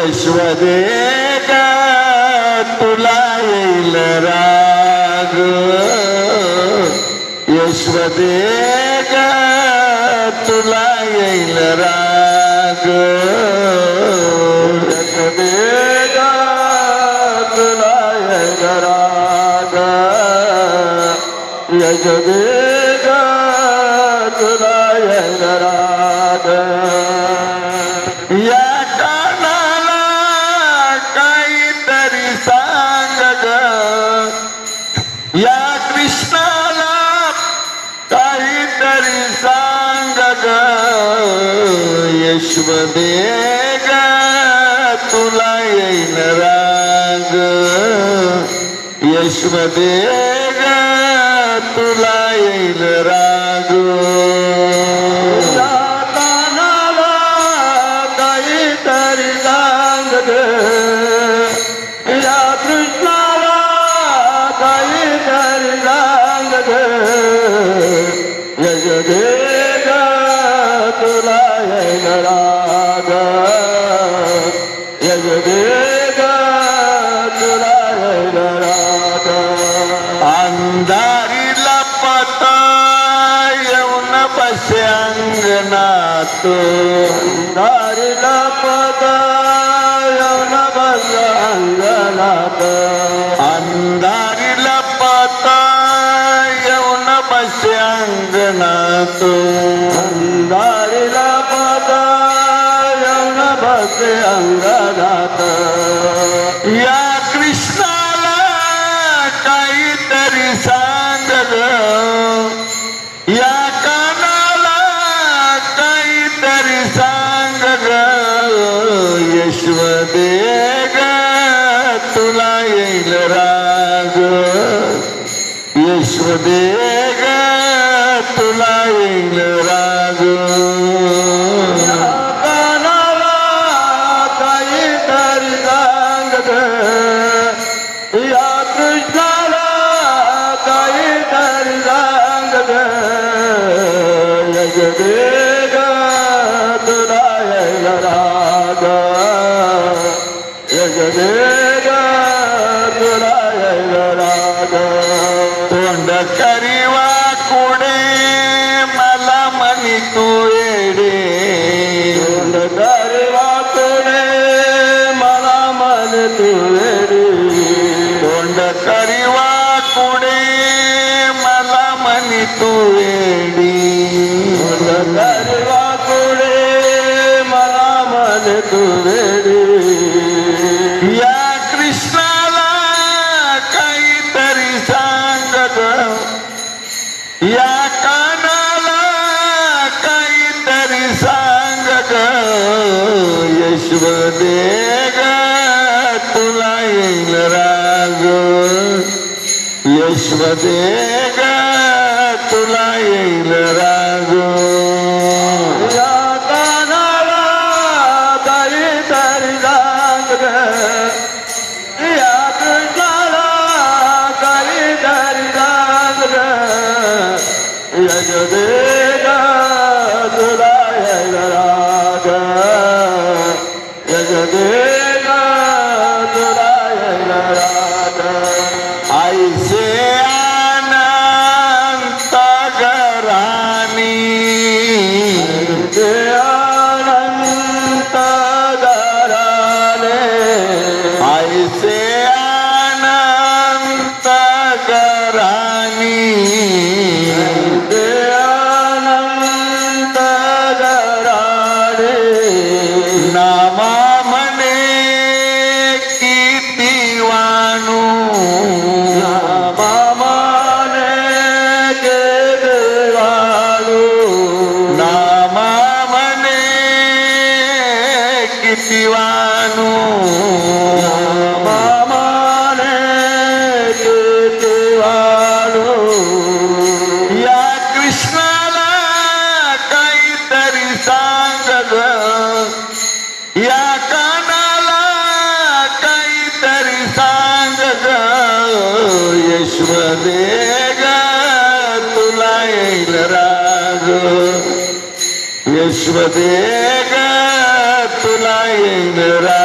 यशवदे ग तुला येईल राग, यशवदे ग तुला येईल राग, यशवदे ग तुला येईल राग, यशवदे ग तुला येईल राग. या कानाला काहीतरी सांग ग, या कृष्णाला काहीतरी सांग ग, यशवदे ग तुला येईल राग, यशवदे ग तुला येईल राग. या कृष्णाला काहीतरी सांग ग, यशवदे ग तुला येईल राग, यशवदे ग तुला येईल राग. अंधारी लपत येऊन बसे अंगणात, अंधारी लपत येऊन बसे अंगणात, अंधारी लपत येऊन बसे अंगणात, अंधारी लपत येऊन बसे अंगणात. या कृष्णाला काहीतरी सांग ग, या कानाला काहीतरी सांग ग, यशवदे ग तुला येईल राग, यशवदे ग तुला येईल राग. कानाला काहीतरी सांग ग, या कृष्णाला काहीतरी सांग ग, यशवदे ग तुला येईल राग, यशवदे ग तुला येईल राग. तोंड करीवा कुडे मला म्हणी तू येडे, तोंड करीवा कुडे मला म्हणी तू येडे, तोंड करीवा कुडे मला म्हणी तू येडी, तोंड करीवा कुडे मला म्हणी तू येडी. या कृष्णाला काहीतरी सांग ग, या कानाला काहीतरी सांग ग, यशवदे ग तुला येईल राग, यशवदे ग तुला येईल राग. या कानाला काहीतरी सांग ग, या कृष्णाला काहीतरी सांग ग, यशवदे ग तुला येईल राग, यशवदे ग तुला येईल राग. ऐसे अनंत घराणी, अनंत घराने, ऐसे अनंत घराणी, अनंत घराने. नामा म्हणे किती वाणू, नामा म्हणे किती वाणू, नामा म्हणे किती वाणू, नामा म्हणे किती वाणू. या कृष्णाला काहीतरी सांग ग, या कानाला काहीतरी सांग ग, यशवदे ग तुला येईल राग, यशवदे ग तुला येईल राग.